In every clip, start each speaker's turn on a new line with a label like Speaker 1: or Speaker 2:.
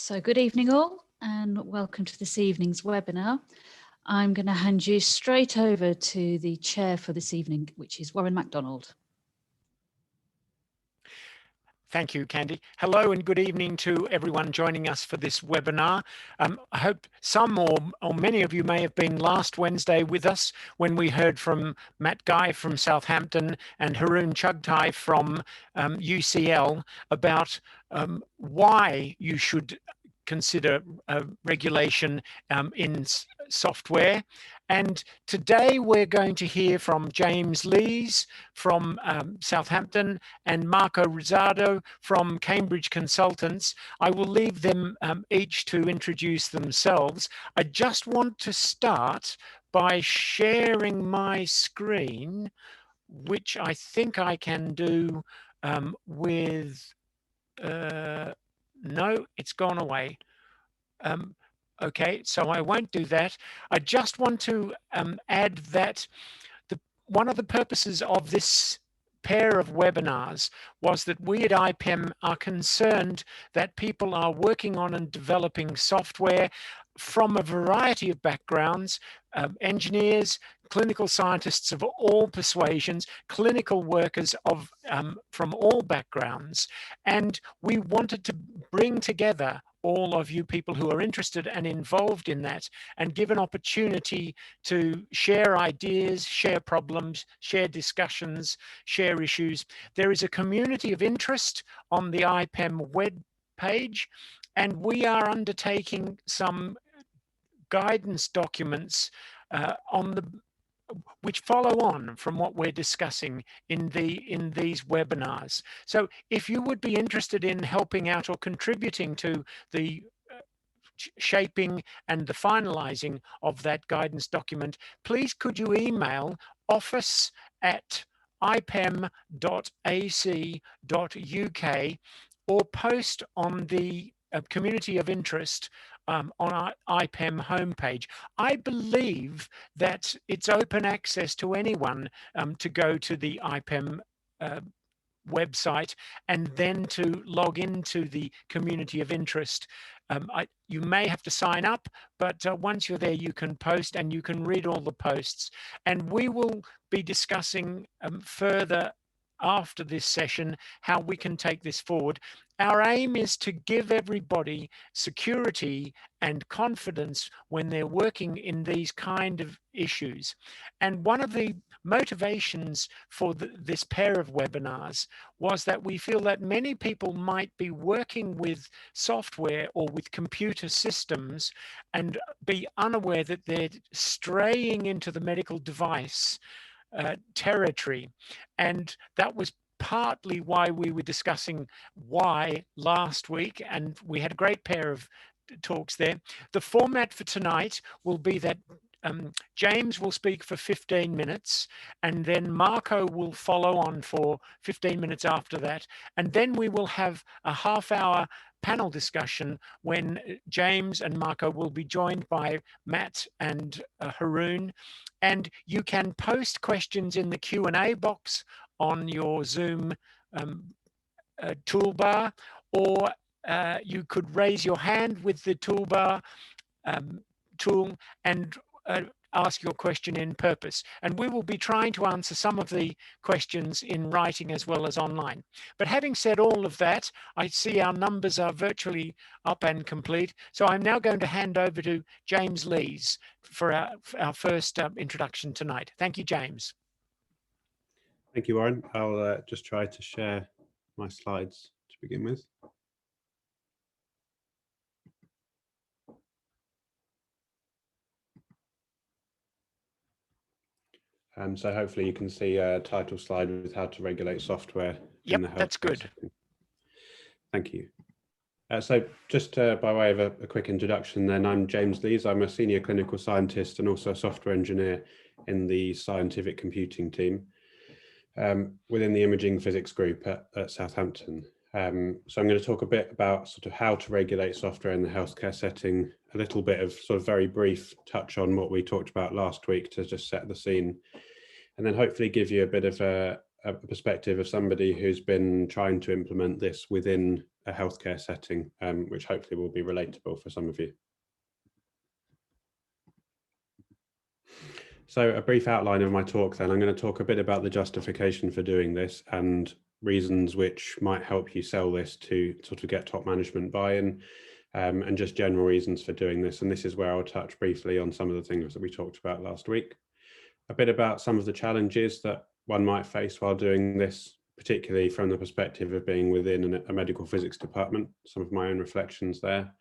Speaker 1: So good evening all, and welcome to this evening's webinar. I'm going to hand you straight over to the chair for this evening, which is Warren MacDonald.
Speaker 2: Thank you, Candy. Hello and good evening to everyone joining us for this webinar. I hope some or many of you may have been last Wednesday with us when we heard from Matt Guy from Southampton and Haroon Chugtai from UCL about why you should consider regulation in software. And today we're going to hear from James Lees from Southampton and Marco Rizzardo from Cambridge Consultants. I will leave them each to introduce themselves. I just want to start by sharing my screen, which I think I can do with, no, it's gone away. Okay, so I won't do that. I just want to add that one of the purposes of this pair of webinars was that we at IPEM are concerned that people are working on and developing software from a variety of backgrounds, engineers, clinical scientists of all persuasions, clinical workers of from all backgrounds. And we wanted to bring together all of you people who are interested and involved in that and give an opportunity to share ideas, share problems, share discussions, share issues. There is a community of interest on the IPEM web page, and we are undertaking some guidance documents which follow on from what we're discussing in these webinars. So if you would be interested in helping out or contributing to the shaping and the finalizing of that guidance document, please could you email office@ipem.ac.uk or post on the community of interest on our IPEM homepage. I believe that it's open access to anyone to go to the IPEM website and then to log into the community of interest. You may have to sign up, but once you're there, you can post and you can read all the posts. And we will be discussing further after this session how we can take this forward. Our aim is to give everybody security and confidence when they're working in these kind of issues. And one of the motivations for this pair of webinars was that we feel that many people might be working with software or with computer systems and be unaware that they're straying into the medical device territory. And that was partly why we were discussing why last week, and we had a great pair of talks there. The format for tonight will be that James will speak for 15 minutes, and then Marco will follow on for 15 minutes after that. And then we will have a half-hour panel discussion when James and Marco will be joined by Matt and Haroon. And you can post questions in the Q&A box on your Zoom toolbar, or you could raise your hand with the toolbar tool and ask your question in purpose. And we will be trying to answer some of the questions in writing as well as online. But having said all of that, I see our numbers are virtually up and complete. So I'm now going to hand over to James Lees for our first introduction tonight. Thank you, James.
Speaker 3: Thank you, Warren. I'll just try to share my slides to begin with. So hopefully you can see a title slide with how to regulate software in the health.
Speaker 2: That's good.
Speaker 3: Setting. Thank you. So just by way of a quick introduction then, I'm James Lees. I'm a senior clinical scientist and also a software engineer in the scientific computing team within the imaging physics group at Southampton. So I'm going to talk a bit about sort of how to regulate software in the healthcare setting, a little bit of sort of very brief touch on what we talked about last week to just set the scene, and then hopefully give you a bit of a perspective of somebody who's been trying to implement this within a healthcare setting, which hopefully will be relatable for some of you. So a brief outline of my talk then. I'm going to talk a bit about the justification for doing this and reasons which might help you sell this to sort of get top management buy-in, and just general reasons for doing this. And this is where I'll touch briefly on some of the things that we talked about last week. A bit about some of the challenges that one might face while doing this, particularly from the perspective of being within a medical physics department, some of my own reflections there.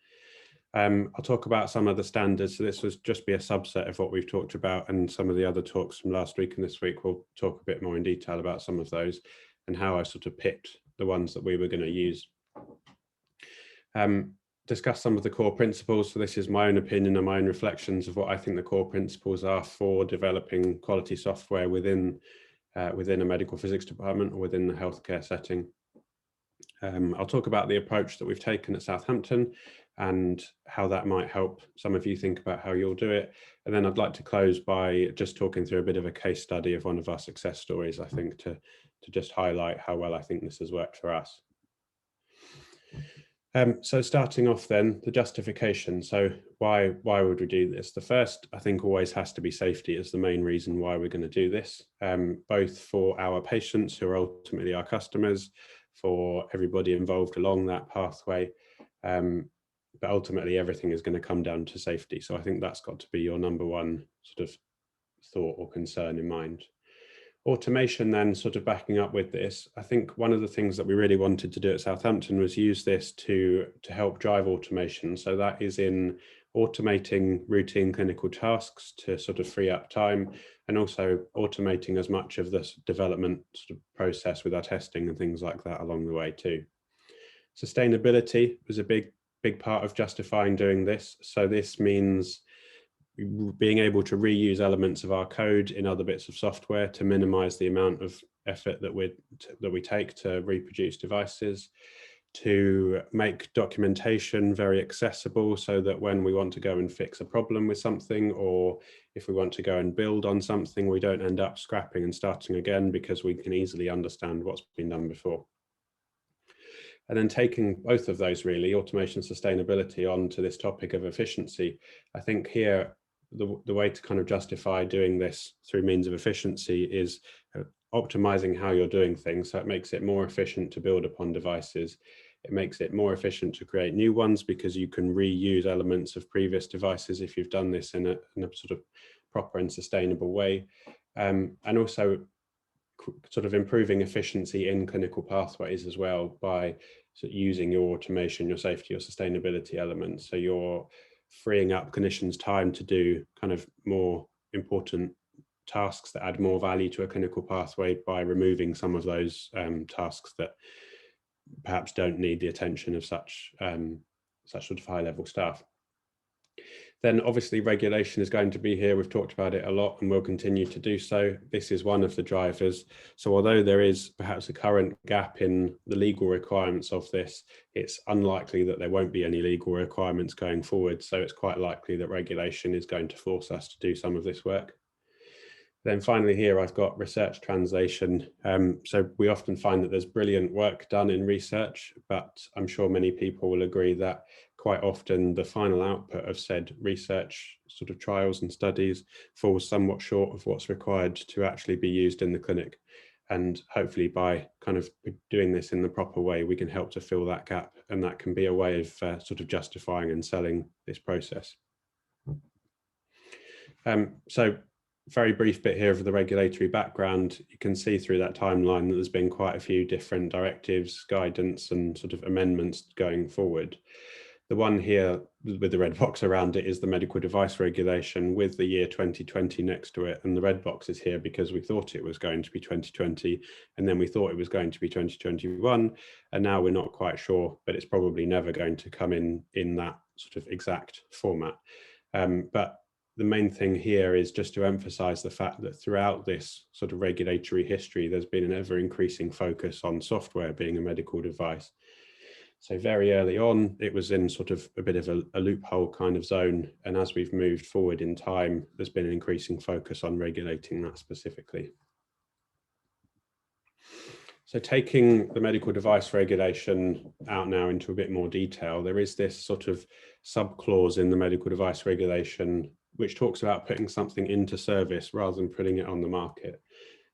Speaker 3: I'll talk about some of the standards. So this will just be a subset of what we've talked about, and some of the other talks from last week and this week we'll talk a bit more in detail about some of those and how I sort of picked the ones that we were going to use. Discuss some of the core principles. So this is my own opinion and my own reflections of what I think the core principles are for developing quality software within a medical physics department or within the healthcare setting. I'll talk about the approach that we've taken at Southampton and how that might help some of you think about how you'll do it. And then I'd like to close by just talking through a bit of a case study of one of our success stories, I think, to just highlight how well I think this has worked for us. So starting off then, the justification. So why would we do this? The first, I think, always has to be safety is the main reason why we're going to do this, both for our patients who are ultimately our customers, for everybody involved along that pathway. But ultimately everything is going to come down to safety. So I think that's got to be your number one sort of thought or concern in mind. Automation then, sort of backing up with this, I think one of the things that we really wanted to do at Southampton was use this to help drive automation. So that is in automating routine clinical tasks to sort of free up time, and also automating as much of this development sort of process with our testing and things like that along the way too. Sustainability was a big part of justifying doing this. So this means being able to reuse elements of our code in other bits of software to minimize the amount of effort that we take to reproduce devices, to make documentation very accessible so that when we want to go and fix a problem with something, or if we want to go and build on something, we don't end up scrapping and starting again because we can easily understand what's been done before. And then taking both of those, really, automation and sustainability, onto this topic of efficiency. I think here, the way to kind of justify doing this through means of efficiency is optimizing how you're doing things. So it makes it more efficient to build upon devices. It makes it more efficient to create new ones because you can reuse elements of previous devices if you've done this in a sort of proper and sustainable way. And also sort of improving efficiency in clinical pathways as well by sort of using your automation, your safety, your sustainability elements. So you're freeing up clinicians' time to do kind of more important tasks that add more value to a clinical pathway by removing some of those tasks that perhaps don't need the attention of such sort of high-level staff. Then obviously regulation is going to be here. We've talked about it a lot and we'll continue to do so. This is one of the drivers. So although there is perhaps a current gap in the legal requirements of this, it's unlikely that there won't be any legal requirements going forward. So it's quite likely that regulation is going to force us to do some of this work. Then finally here, I've got research translation. So we often find that there's brilliant work done in research, but I'm sure many people will agree that quite often the final output of said research sort of trials and studies falls somewhat short of what's required to actually be used in the clinic. And hopefully by kind of doing this in the proper way, we can help to fill that gap. And that can be a way of sort of justifying and selling this process. So very brief bit here of the regulatory background. You can see through that timeline that there's been quite a few different directives, guidance, and sort of amendments going forward. The one here with the red box around it is the medical device regulation with the year 2020 next to it. And the red box is here because we thought it was going to be 2020, and then we thought it was going to be 2021. And now we're not quite sure, but it's probably never going to come in that sort of exact format. But the main thing here is just to emphasize the fact that throughout this sort of regulatory history, there's been an ever increasing focus on software being a medical device. So very early on, it was in sort of a bit of a loophole kind of zone. And as we've moved forward in time, there's been an increasing focus on regulating that specifically. So taking the medical device regulation out now into a bit more detail, there is this sort of sub-clause in the medical device regulation which talks about putting something into service rather than putting it on the market.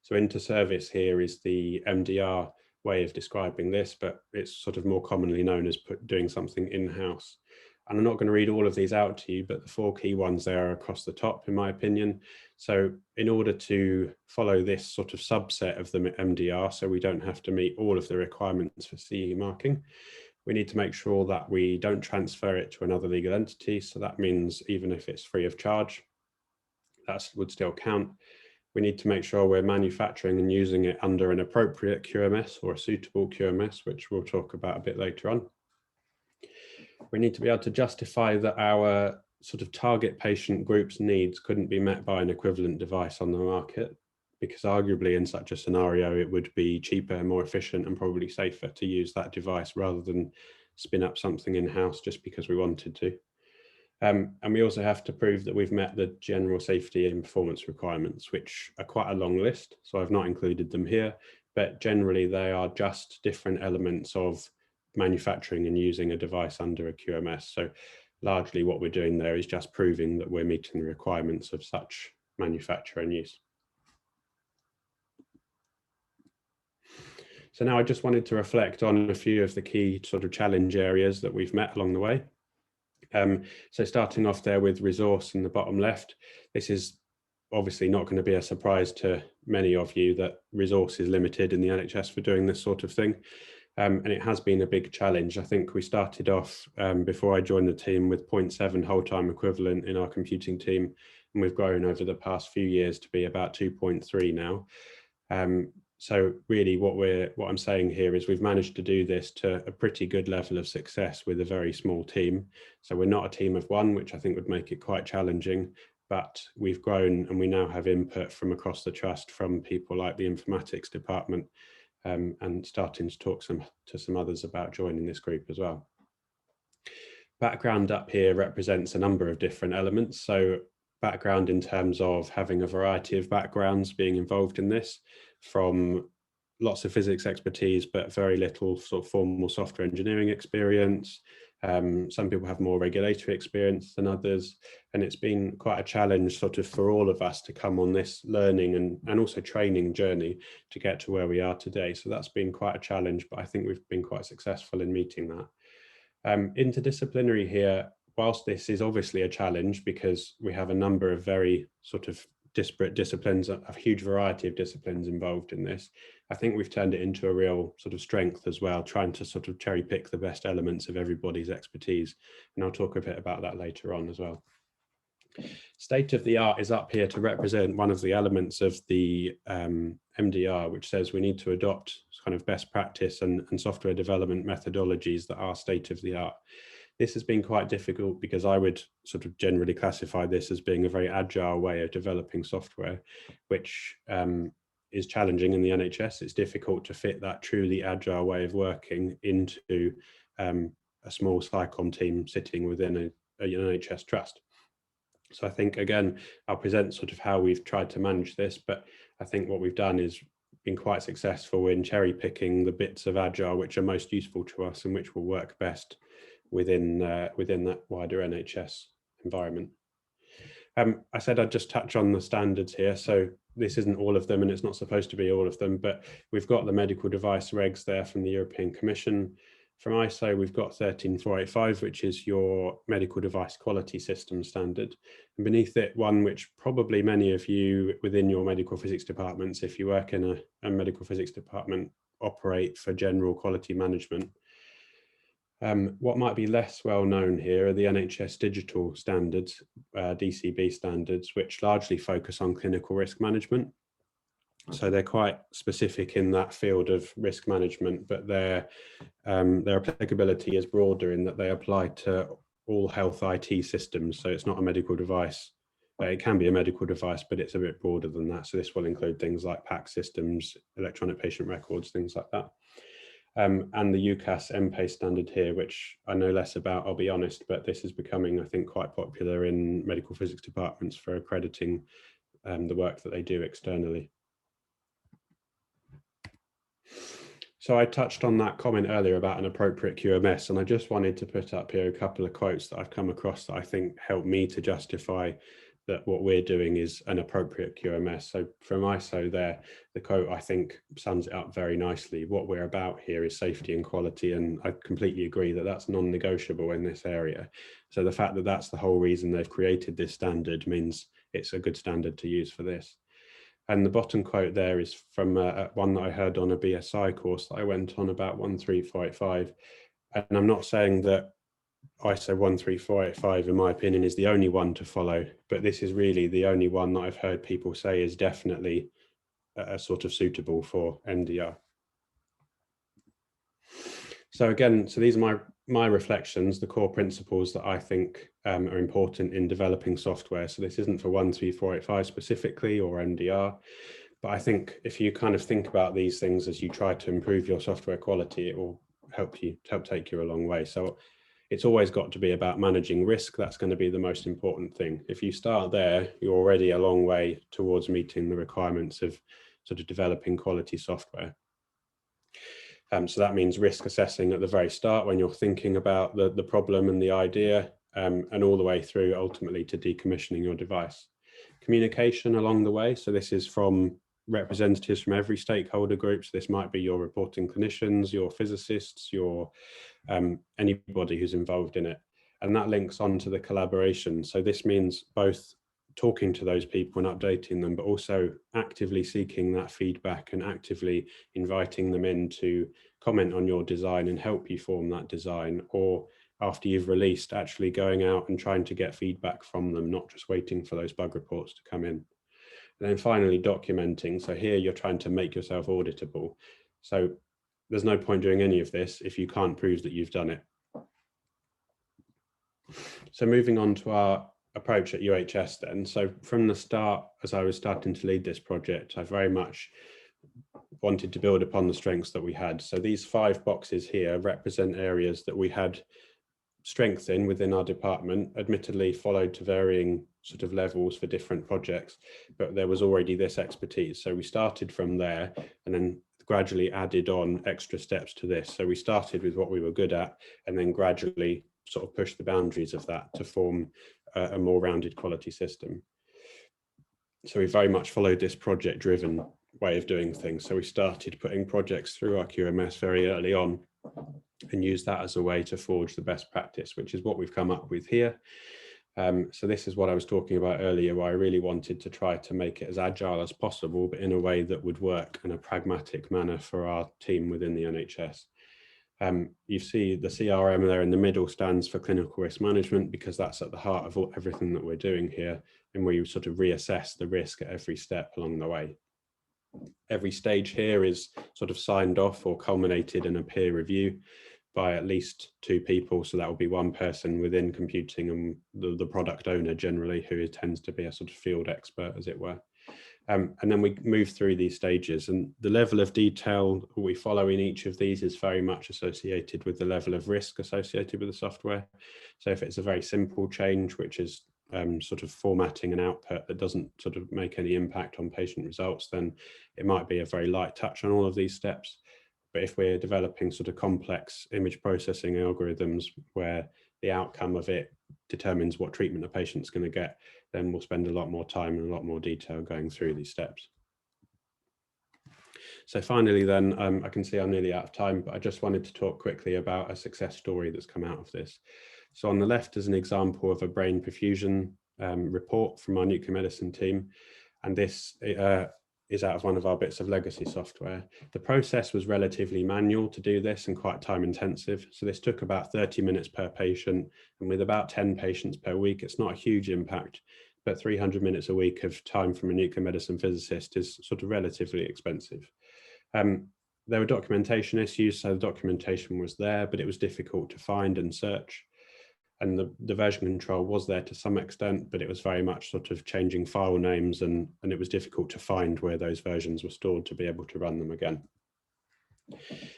Speaker 3: So into service here is the MDR way of describing this, but it's sort of more commonly known as doing something in-house. And I'm not going to read all of these out to you, but the 4 key ones there are across the top, in my opinion. So in order to follow this sort of subset of the MDR, so we don't have to meet all of the requirements for CE marking, we need to make sure that we don't transfer it to another legal entity. So that means even if it's free of charge, that would still count. We need to make sure we're manufacturing and using it under an appropriate QMS or a suitable QMS, which we'll talk about a bit later on. We need to be able to justify that our sort of target patient group's needs couldn't be met by an equivalent device on the market, because arguably in such a scenario, it would be cheaper, more efficient, and probably safer to use that device rather than spin up something in-house just because we wanted to. And we also have to prove that we've met the general safety and performance requirements, which are quite a long list. So I've not included them here, but generally they are just different elements of manufacturing and using a device under a QMS. So largely what we're doing there is just proving that we're meeting the requirements of such manufacture and use. So now I just wanted to reflect on a few of the key sort of challenge areas that we've met along the way. So starting off there with resource in the bottom left, this is obviously not going to be a surprise to many of you that resource is limited in the NHS for doing this sort of thing. And it has been a big challenge. I think we started off before I joined the team with 0.7 whole-time equivalent in our computing team, and we've grown over the past few years to be about 2.3 now. So really what I'm saying here is we've managed to do this to a pretty good level of success with a very small team. So we're not a team of one, which I think would make it quite challenging, but we've grown and we now have input from across the trust from people like the informatics department, and starting to talk to some others about joining this group as well. Background up here represents a number of different elements. So background in terms of having a variety of backgrounds being involved in this, from lots of physics expertise, but very little sort of formal software engineering experience. Some people have more regulatory experience than others, and it's been quite a challenge sort of for all of us to come on this learning and also training journey to get to where we are today. So that's been quite a challenge, but I think we've been quite successful in meeting that. Interdisciplinary here, whilst this is obviously a challenge because we have a number of very sort of disparate disciplines, a huge variety of disciplines involved in this, I think we've turned it into a real sort of strength as well, trying to sort of cherry pick the best elements of everybody's expertise. And I'll talk a bit about that later on as well. State of the art is up here to represent one of the elements of the MDR, which says we need to adopt kind of best practice and software development methodologies that are state of the art. This has been quite difficult because I would sort of generally classify this as being a very agile way of developing software, which is challenging in the NHS. It's difficult to fit that truly agile way of working into a small SciComm team sitting within a NHS trust. So I think, again, I'll present sort of how we've tried to manage this, but I think what we've done is been quite successful in cherry picking the bits of agile which are most useful to us and which will work best within that wider NHS environment. I said I'd just touch on the standards here. So this isn't all of them and it's not supposed to be all of them, but we've got the medical device regs there from the European Commission. From ISO, we've got 13485, which is your medical device quality system standard. And beneath it, one which probably many of you within your medical physics departments, if you work in a medical physics department, operate for general quality management. What might be less well known here are the NHS digital standards, DCB standards, which largely focus on clinical risk management. So they're quite specific in that field of risk management, but their applicability is broader in that they apply to all health IT systems. So it's not a medical device. It can be a medical device, but it's a bit broader than that. So this will include things like PAC systems, electronic patient records, things like that. And the UCAS MPACE standard here, which I know less about, I'll be honest, but this is becoming, I think, quite popular in medical physics departments for accrediting the work that they do externally. So I touched on that comment earlier about an appropriate QMS, and I just wanted to put up here a couple of quotes that I've come across that I think help me to justify that what we're doing is an appropriate QMS. So from ISO there, the quote I think sums it up very nicely. What we're about here is safety and quality, and I completely agree that that's non-negotiable in this area. So the fact that that's the whole reason they've created this standard means it's a good standard to use for this. And the bottom quote there is from one that I heard on a BSI course that I went on about 13485. And I'm not saying that ISO 13485, in my opinion, is the only one to follow, but this is really the only one that I've heard people say is definitely sort of suitable for NDR. So again, so these are my reflections, the core principles that I think are important in developing software. So this isn't for 13485 specifically or MDR, but I think if you kind of think about these things as you try to improve your software quality, it will help take you a long way. So it's always got to be about managing risk. That's going to be the most important thing. If you start there, you're already a long way towards meeting the requirements of sort of developing quality software. So that means risk assessing at the very start when you're thinking about the problem and the idea, and all the way through ultimately to decommissioning your device. Communication along the way. So this is from representatives from every stakeholder group. So this might be your reporting clinicians, your physicists, your anybody who's involved in it. And that links on to the collaboration. So this means both talking to those people and updating them, but also actively seeking that feedback and actively inviting them in to comment on your design and help you form that design, or after you've released, actually going out and trying to get feedback from them, not just waiting for those bug reports to come in. And then finally, documenting. So here you're trying to make yourself auditable. So there's no point doing any of this if you can't prove that you've done it. So moving on to our approach at UHS then. So from the start, as I was starting to lead this project, I very much wanted to build upon the strengths that we had. So these 5 boxes here represent areas that we had strength in within our department, admittedly followed to varying sort of levels for different projects, but there was already this expertise. So we started from there and then gradually added on extra steps to this. So we started with what we were good at and then gradually sort of pushed the boundaries of that to form a more rounded quality system. So we very much followed this project driven way of doing things. So we started putting projects through our QMS very early on and use that as a way to forge the best practice, which is what we've come up with here. So this is what I was talking about earlier, where I really wanted to try to make it as agile as possible, but in a way that would work in a pragmatic manner for our team within the NHS. You see the CRM there in the middle stands for clinical risk management, because that's at the heart of everything that we're doing here, and where you sort of reassess the risk at every step along the way. Every stage here is sort of signed off or culminated in a peer review by at least 2 people. So that will be one person within computing and the product owner generally, who tends to be a sort of field expert, as it were. And then we move through these stages, and the level of detail we follow in each of these is very much associated with the level of risk associated with the software. So if it's a very simple change, which is sort of formatting an output that doesn't sort of make any impact on patient results, then it might be a very light touch on all of these steps. But if we're developing sort of complex image processing algorithms where the outcome of it determines what treatment a patient's going to get, then we'll spend a lot more time and a lot more detail going through these steps. So finally then, I can see I'm nearly out of time, but I just wanted to talk quickly about a success story that's come out of this. So on the left is an example of a brain perfusion report from our nuclear medicine team. And this is out of one of our bits of legacy software. The process was relatively manual to do this and quite time intensive. So this took about 30 minutes per patient, and with about 10 patients per week, it's not a huge impact, but 300 minutes a week of time from a nuclear medicine physicist is sort of relatively expensive. There were documentation issues, so the documentation was there, but it was difficult to find and search. And the version control was there to some extent, but it was very much sort of changing file names, and it was difficult to find where those versions were stored to be able to run them again.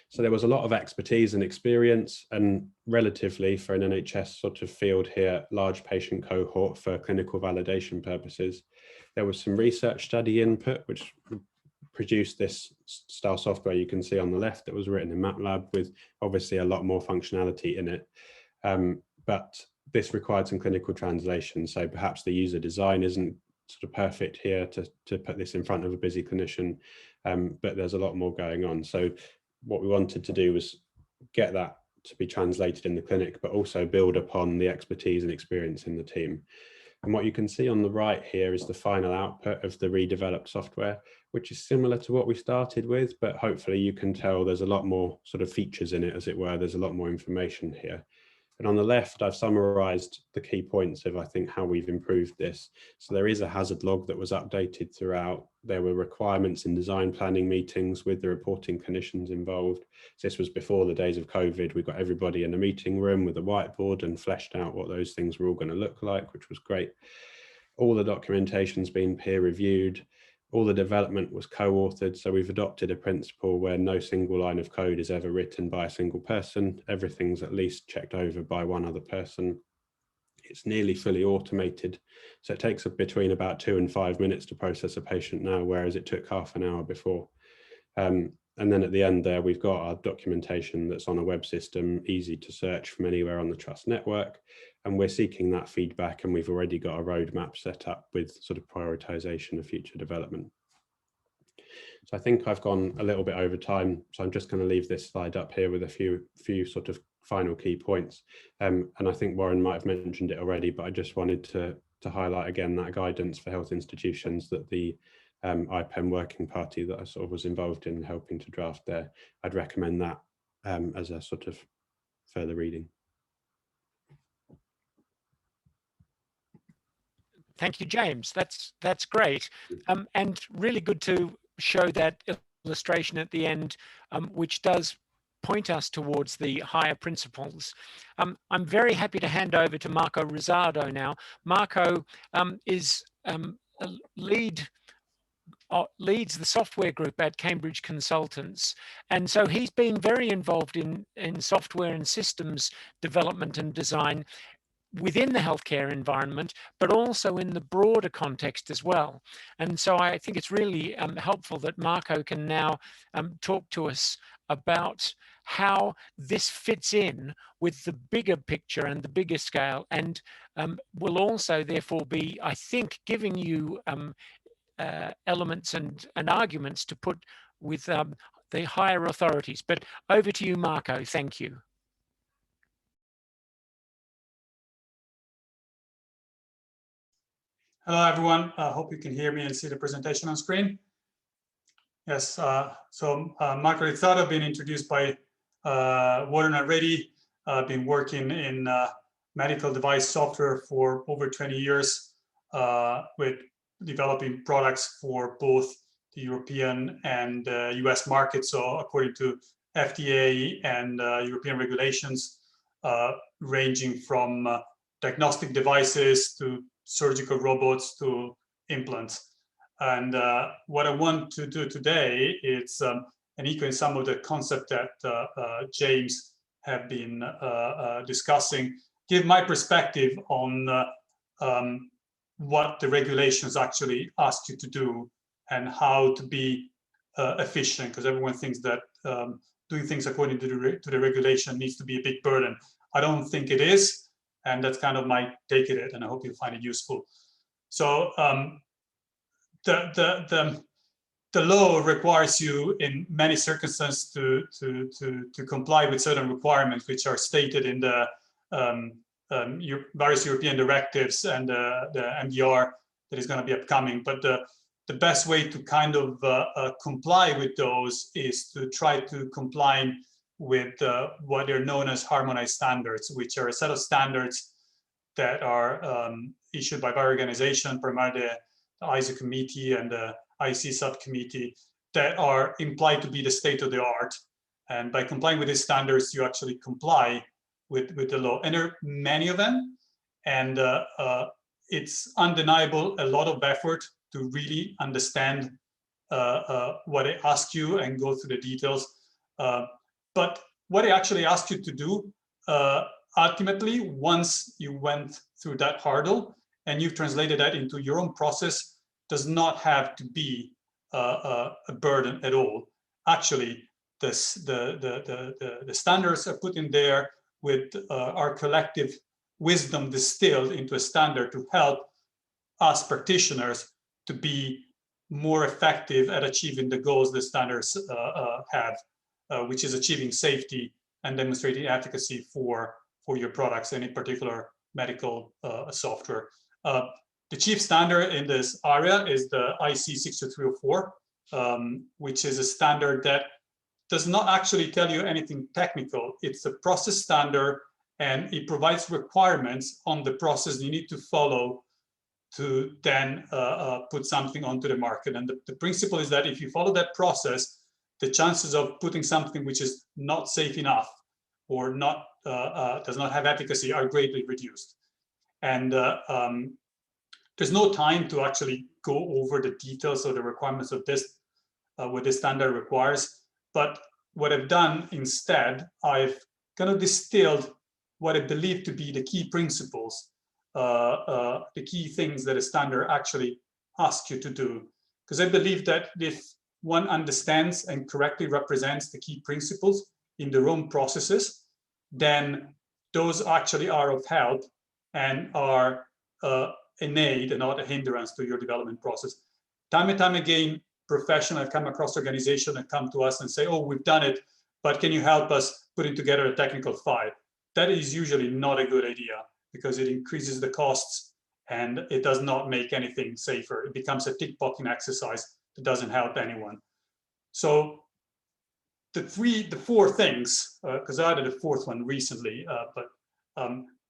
Speaker 3: So there was a lot of expertise and experience, and relatively for an NHS sort of field here, large patient cohort for clinical validation purposes. There was some research study input, which produced this style software you can see on the left that was written in MATLAB with obviously a lot more functionality in it. But this required some clinical translation. So perhaps the user design isn't sort of perfect here to put this in front of a busy clinician, but there's a lot more going on. So what we wanted to do was get that to be translated in the clinic, but also build upon the expertise and experience in the team. And what you can see on the right here is the final output of the redeveloped software, which is similar to what we started with, but hopefully you can tell there's a lot more sort of features in it, as it were. There's a lot more information here. And on the left, I've summarized the key points of, I think, how we've improved this. So there is a hazard log that was updated throughout. There were requirements in design planning meetings with the reporting clinicians involved. So this was before the days of COVID. We got everybody in a meeting room with a whiteboard and fleshed out what those things were all going to look like, which was great. All the documentation's been peer reviewed. All the development was co-authored, so we've adopted a principle where no single line of code is ever written by a single person. Everything's at least checked over by one other person. It's nearly fully automated, so it takes between about 2 and 5 minutes to process a patient now, whereas it took half an hour before. And then at the end there, we've got our documentation that's on a web system, easy to search from anywhere on the Trust network. And we're seeking that feedback, and we've already got a roadmap set up with sort of prioritization of future development. So I think I've gone a little bit over time, so I'm just going to leave this slide up here with a few sort of final key points. And I think Warren might have mentioned it already, but I just wanted to highlight again that guidance for health institutions that the IPEM working party that I sort of was involved in helping to draft there. I'd recommend that as a sort of further reading.
Speaker 2: Thank you, James. That's great, and really good to show that illustration at the end, which does point us towards the higher principles. I'm very happy to hand over to Marco Rosado now. Marco is leads the software group at Cambridge Consultants. And so he's been very involved in software and systems development and design within the healthcare environment, but also in the broader context as well. And so I think it's really helpful that Marco can now talk to us about how this fits in with the bigger picture and the bigger scale, and will also therefore be, I think, giving you elements and arguments to put with the higher authorities. But over to you, Marco. Thank you.
Speaker 4: Hello, everyone. I hope you can hear me and see the presentation on screen. Yes, so Marco Rosado, been introduced by Warren already. I've been working in medical device software for over 20 years with developing products for both the European and US markets. So according to FDA and European regulations, ranging from diagnostic devices to surgical robots to implants. And what I want to do today is an echo in some of the concept that James have been discussing, give my perspective on what the regulations actually ask you to do and how to be efficient, because everyone thinks that doing things according to the regulation needs to be a big burden. I don't think it is. And that's kind of my take at it, and I hope you find it useful. So the law requires you in many circumstances to comply with certain requirements, which are stated in the various European directives and the MDR that is going to be upcoming. But the best way to kind of comply with those is to try to comply with what are known as harmonized standards, which are a set of standards that are issued by our organization, primarily the ISO committee and the IC subcommittee, that are implied to be the state of the art. And by complying with these standards, you actually comply with the law. And there are many of them. And it's undeniable a lot of effort to really understand what they ask you and go through the details. But what they actually ask you to do, ultimately, once you went through that hurdle and you've translated that into your own process, does not have to be a burden at all. Actually, the standards are put in there with our collective wisdom distilled into a standard to help us practitioners to be more effective at achieving the goals the standards have, which is achieving safety and demonstrating efficacy for your products, and in particular medical software. The chief standard in this area is the IC 62304, which is a standard that does not actually tell you anything technical. It's a process standard, and it provides requirements on the process you need to follow to then put something onto the market. And the principle is that if you follow that process, the chances of putting something which is not safe enough or not does not have efficacy are greatly reduced. And there's no time to actually go over the details of the requirements of this, what this standard requires. But what I've done instead, I've kind of distilled what I believe to be the key principles, the key things that a standard actually asks you to do. Because I believe that if one understands and correctly represents the key principles in their own processes, then those actually are of help and are an aid and not a hindrance to your development process. Time and time again, professionals have come across organizations that come to us and say, oh, we've done it, but can you help us putting together a technical file? That is usually not a good idea because it increases the costs and it does not make anything safer. It becomes a tick-boxing exercise that doesn't help anyone. So the four things, because I added a fourth one recently,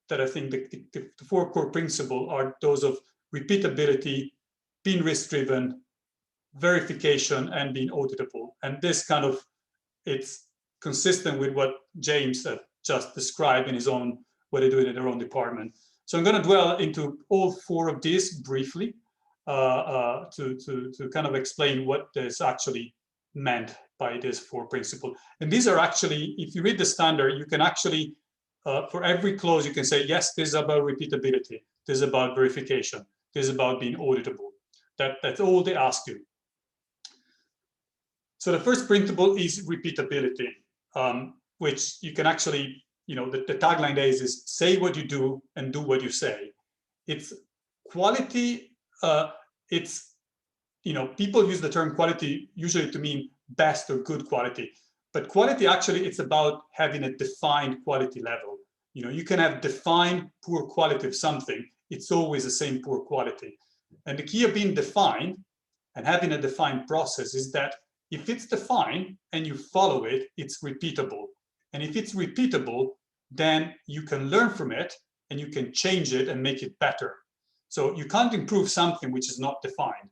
Speaker 4: that I think the four core principles are those of repeatability, being risk-driven, verification, and being auditable. And this kind of, it's consistent with what James just described in his own, what they do in their own department. So I'm going to dwell into all four of these briefly to kind of explain what is actually meant by these four principles. And these are actually, if you read the standard, you can actually, for every clause, you can say, yes, this is about repeatability. This is about verification. This is about being auditable. That's all they ask you. So the first principle is repeatability, which you can actually, the tagline there is say what you do and do what you say. It's quality, it's, people use the term quality usually to mean best or good quality, but quality actually, it's about having a defined quality level. You can have defined poor quality of something, it's always the same poor quality. And the key of being defined and having a defined process is that if it's defined and you follow it, it's repeatable. And if it's repeatable, then you can learn from it and you can change it and make it better. So you can't improve something which is not defined.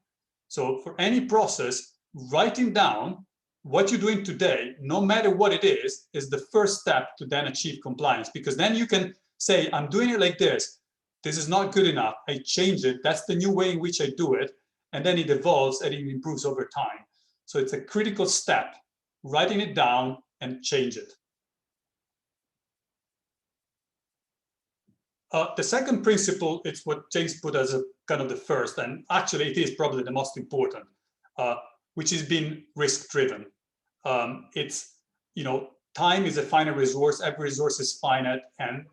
Speaker 4: So for any process, writing down what you're doing today, no matter what it is the first step to then achieve compliance, because then you can say, I'm doing it like this. This is not good enough. I change it. That's the new way in which I do it. And then it evolves and it improves over time. So it's a critical step, writing it down and change it. The second principle, it's what James put as a kind of the first, and actually it is probably the most important, which is being risk-driven. It's, time is a finite resource, every resource is finite, and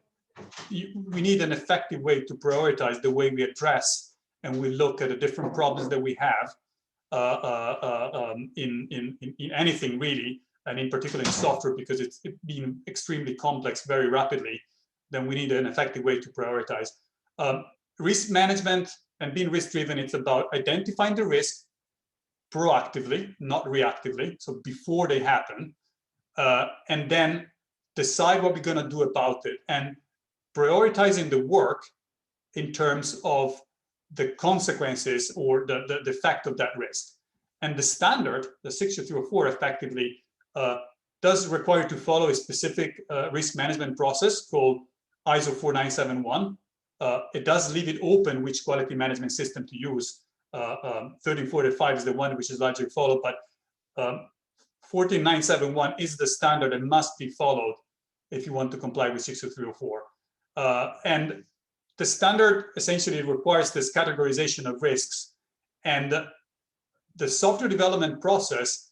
Speaker 4: we need an effective way to prioritize the way we address and we look at the different problems that we have in anything really, and in particular in software, because it's been extremely complex very rapidly. Then we need an effective way to prioritize. Risk management and being risk-driven, it's about identifying the risk proactively, not reactively, so before they happen, and then decide what we're going to do about it, and prioritizing the work in terms of the consequences or the effect of that risk. And the standard, the 62304, effectively does require to follow a specific risk management process called ISO 4971. It does leave it open which quality management system to use. 13485 is the one which is largely followed, but 14971 is the standard and must be followed if you want to comply with 62304. And the standard essentially requires this categorization of risks. And the software development process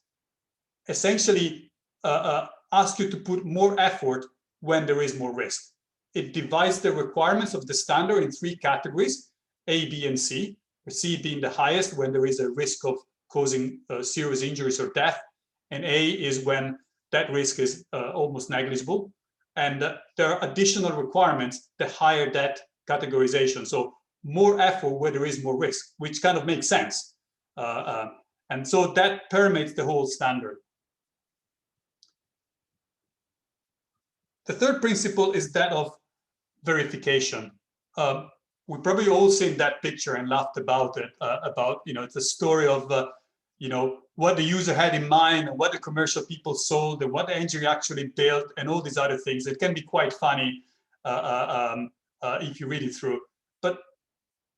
Speaker 4: essentially asks you to put more effort when there is more risk. It divides the requirements of the standard in 3 categories, A, B, and C, with C being the highest when there is a risk of causing serious injuries or death, and A is when that risk is almost negligible. And there are additional requirements the higher that categorization. So more effort where there is more risk, which kind of makes sense. And so that permeates the whole standard. The third principle is that of verification. We probably all seen that picture and laughed about it, it's a story of, what the user had in mind and what the commercial people sold and what the engineer actually built and all these other things. It can be quite funny if you read it through. But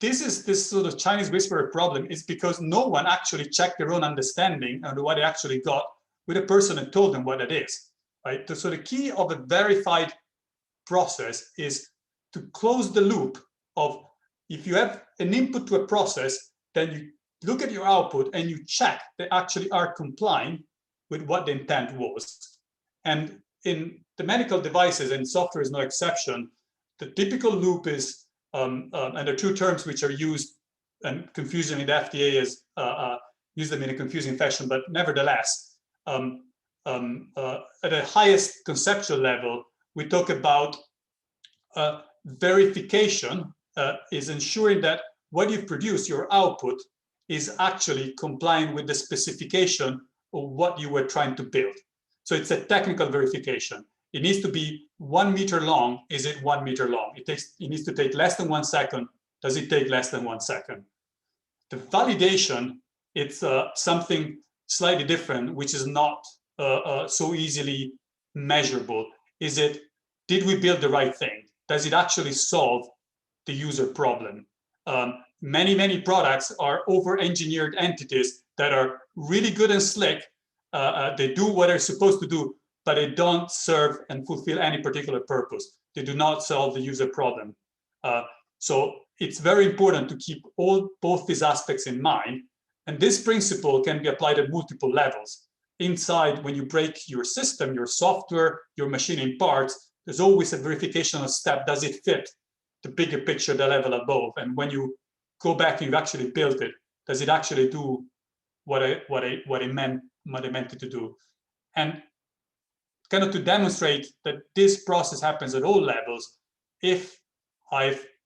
Speaker 4: this sort of Chinese whisperer problem is because no one actually checked their own understanding and what they actually got with a person and told them what it is, right? So the key of a verified process is to close the loop of, if you have an input to a process, then you look at your output and you check they actually are complying with what the intent was. And in the medical devices, and software is no exception, the typical loop is, and there are 2 terms which are used and confused in the FDA is use them in a confusing fashion, but nevertheless, at the highest conceptual level, we talk about verification is ensuring that what you produce, your output, is actually complying with the specification of what you were trying to build. So it's a technical verification. It needs to be 1 meter long. Is it 1 meter long? It needs to take less than 1 second. Does it take less than 1 second? The validation, it's something slightly different, which is not so easily measurable. Is it, did we build the right thing? Does it actually solve the user problem? Many products are over-engineered entities that are really good and slick. They do what they're supposed to do, but they don't serve and fulfill any particular purpose. They do not solve the user problem. So it's very important to keep both these aspects in mind. And this principle can be applied at multiple levels. Inside, when you break your system, your software, your machining parts, there's always a verification step. Does it fit the bigger picture, the level above? And when you go back and you actually built it, does it actually do what it meant it to do? And kind of to demonstrate that this process happens at all levels, if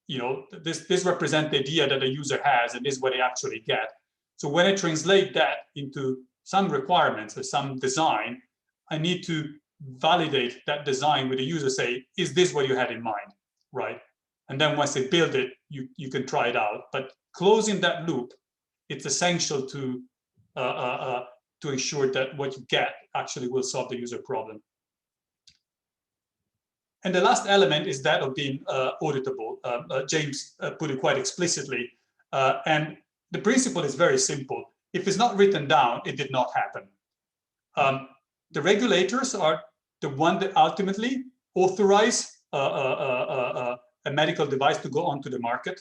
Speaker 4: this represents the idea that the user has, and this is what they actually get. So when I translate that into some requirements or some design, I need to validate that design with the user, say, is this what you had in mind, right? And then once they build it, you can try it out. But closing that loop, it's essential to ensure that what you get actually will solve the user problem. And the last element is that of being auditable. James put it quite explicitly. And the principle is very simple. If it's not written down, it did not happen. The regulators are the one that ultimately authorize a medical device to go onto the market.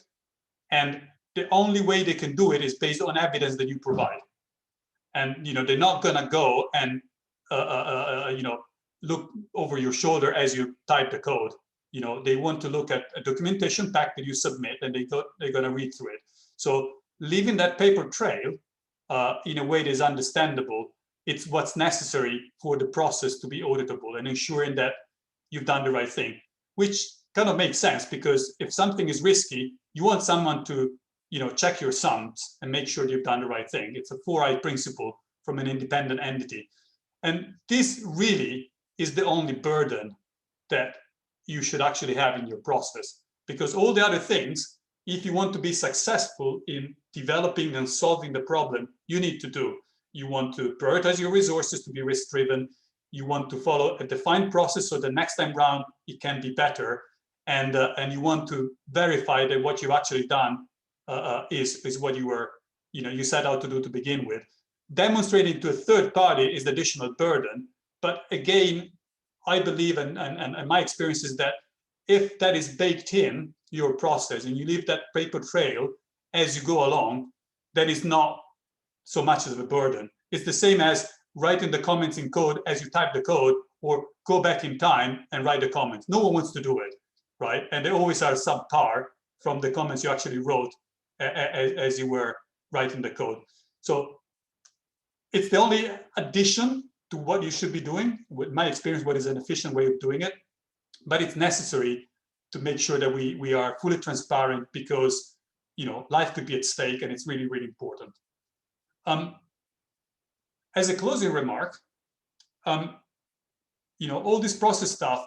Speaker 4: And the only way they can do it is based on evidence that you provide. And they're not gonna go and look over your shoulder as you type the code. They want to look at a documentation pack that you submit, and they're gonna read through it. So leaving that paper trail in a way that is understandable, it's what's necessary for the process to be auditable and ensuring that you've done the right thing, which kind of makes sense, because if something is risky, you want someone to check your sums and make sure you've done the right thing. It's a 4I principle from an independent entity. And this really is the only burden that you should actually have in your process, because all the other things, if you want to be successful in developing and solving the problem, you need to do. You want to prioritize your resources to be risk-driven. You want to follow a defined process so the next time round it can be better. And you want to verify that what you've actually done is what you were, you set out to do to begin with. Demonstrating to a third party is the additional burden. But again, I believe, and my experience is that if that is baked in your process and you leave that paper trail as you go along, that is not so much of a burden. It's the same as writing the comments in code as you type the code, or go back in time and write the comments. No one wants to do it, right? And they always are subpar from the comments you actually wrote as you were writing the code. So it's the only addition to what you should be doing. With my experience, what is an efficient way of doing it, but it's necessary to make sure that we are fully transparent, because life could be at stake, and it's really, really important. As a closing remark, all this process stuff,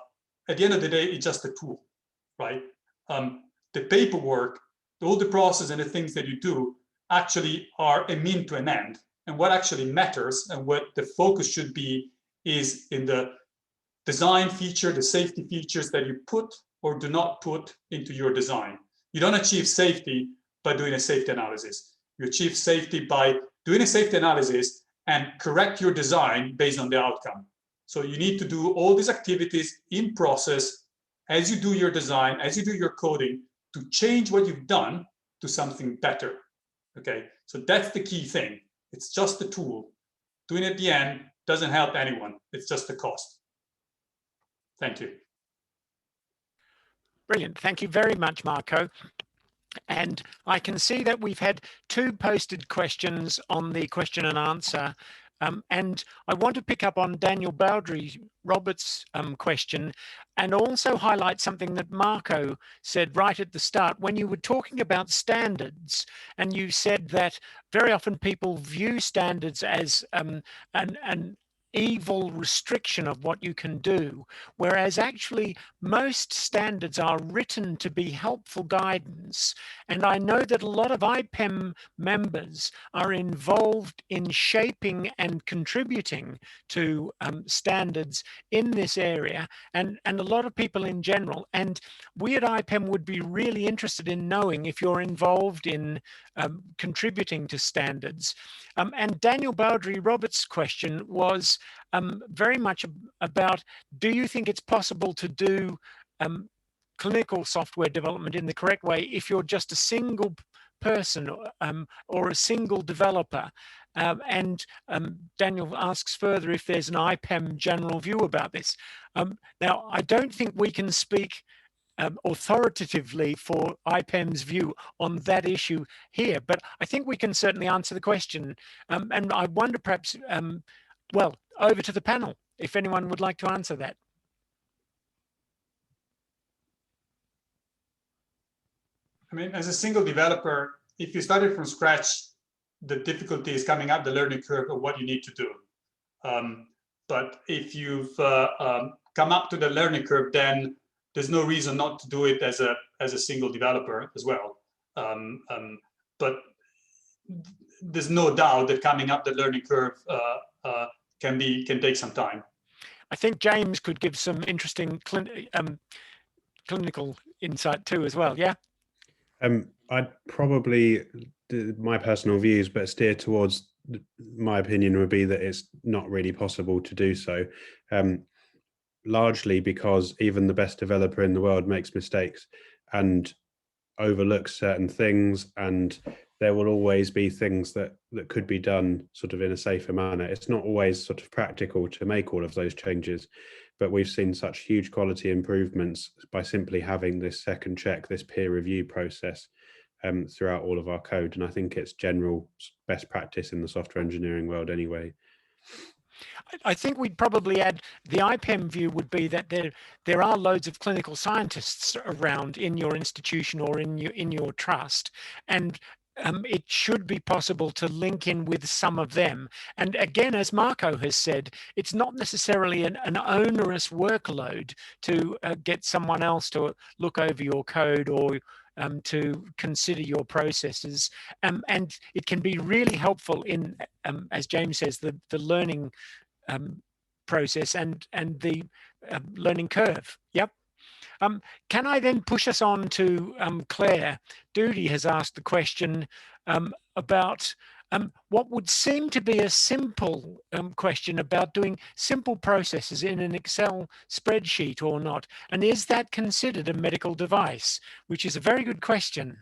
Speaker 4: at the end of the day, it's just a tool, right? The paperwork, all the process and the things that you do actually are a mean to an end. And what actually matters and what the focus should be is in the design feature, the safety features that you put or do not put into your design. You don't achieve safety by doing a safety analysis. You achieve safety by doing a safety analysis and correct your design based on the outcome. So you need to do all these activities in process as you do your design, as you do your coding, to change what you've done to something better. Okay, so that's the key thing. It's just a tool. Doing it at the end doesn't help anyone. It's just a cost. Thank you.
Speaker 2: Brilliant. Thank you very much, Marco. And I can see that we've had 2 posted questions on the question and answer. And I want to pick up on Daniel Bowdry Roberts' question, and also highlight something that Marco said right at the start when you were talking about standards, and you said that very often people view standards as an evil restriction of what you can do, whereas actually most standards are written to be helpful guidance. And I know that a lot of IPEM members are involved in shaping and contributing to standards in this area, and a lot of people in general. And we at IPEM would be really interested in knowing if you're involved in contributing to standards. And Daniel Bowdry Roberts' question was very much about, do you think it's possible to do clinical software development in the correct way if you're just a single person or a single developer? And Daniel asks further if there's an IPEM general view about this. Now, I don't think we can speak authoritatively for IPEM's view on that issue here, but I think we can certainly answer the question. And I wonder perhaps, well, over to the panel, if anyone would like to answer that.
Speaker 4: I mean, as a single developer, if you started from scratch, the difficulty is coming up the learning curve of what you need to do. But if you've come up to the learning curve, then there's no reason not to do it as a single developer as well. But there's no doubt that coming up the learning curve can take some time.
Speaker 2: I think James could give some interesting clinical insight too as well. Yeah.
Speaker 3: I'd probably, my personal views, but steer towards my opinion would be that it's not really possible to do so. Largely because even the best developer in the world makes mistakes and overlooks certain things, and there will always be things that could be done sort of in a safer manner. It's not always sort of practical to make all of those changes, but we've seen such huge quality improvements by simply having this second check, this peer review process throughout all of our code. And I think it's general best practice in the software engineering world anyway.
Speaker 2: I think we'd probably add the IPEM view would be that there are loads of clinical scientists around in your institution or in your trust, and it should be possible to link in with some of them. And again, as Marco has said, it's not necessarily an onerous workload to get someone else to look over your code or to consider your processes, and it can be really helpful in, as James says, the learning process and the learning curve. Yep. Can I then push us on to Claire? Doody has asked the question about what would seem to be a simple question about doing simple processes in an Excel spreadsheet or not. And is that considered a medical device? Which is a very good question.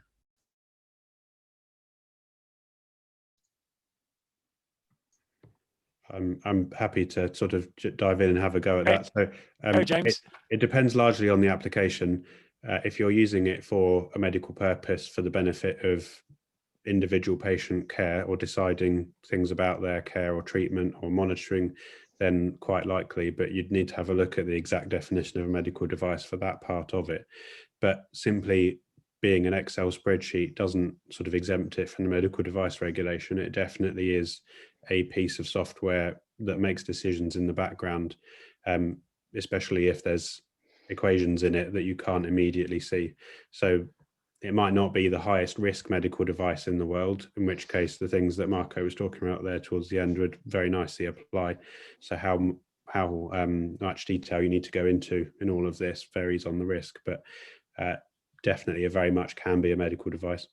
Speaker 3: I'm happy to sort of dive in and have a go at that. So
Speaker 2: James.
Speaker 3: It depends largely on the application. If you're using it for a medical purpose for the benefit of individual patient care or deciding things about their care or treatment or monitoring, then quite likely, but you'd need to have a look at the exact definition of a medical device for that part of it. But simply being an Excel spreadsheet doesn't sort of exempt it from the medical device regulation. It definitely is a piece of software that makes decisions in the background, especially if there's equations in it that you can't immediately see. So it might not be the highest risk medical device in the world, in which case the things that Marco was talking about there towards the end would very nicely apply. So how much detail you need to go into in all of this varies on the risk, but definitely it very much can be a medical device.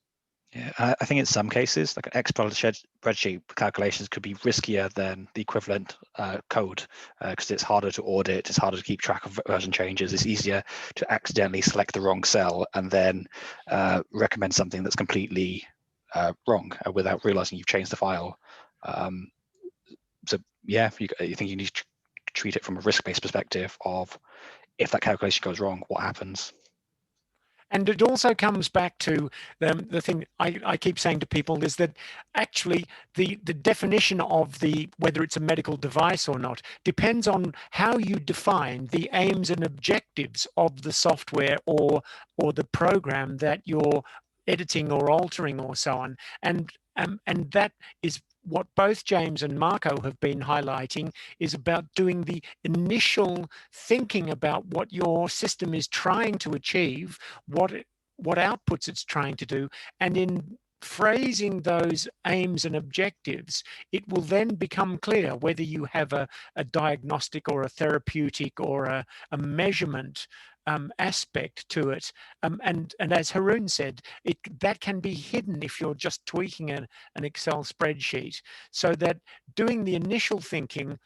Speaker 5: Yeah, I think in some cases, like an Excel spreadsheet calculations could be riskier than the equivalent code because it's harder to audit, it's harder to keep track of version changes, it's easier to accidentally select the wrong cell and then recommend something that's completely wrong without realizing you've changed the file. So yeah, you think you need to treat it from a risk-based perspective of if that calculation goes wrong, what happens?
Speaker 2: And it also comes back to the thing I keep saying to people is that actually the definition of whether it's a medical device or not depends on how you define the aims and objectives of the software or the program that you're editing or altering or so on. And that is what both James and Marco have been highlighting, is about doing the initial thinking about what your system is trying to achieve, what outputs it's trying to do, and in phrasing those aims and objectives, it will then become clear whether you have a diagnostic or a therapeutic or a measurement aspect to it, and as Haroon said, that can be hidden if you're just tweaking an Excel spreadsheet. So that doing the initial thinking,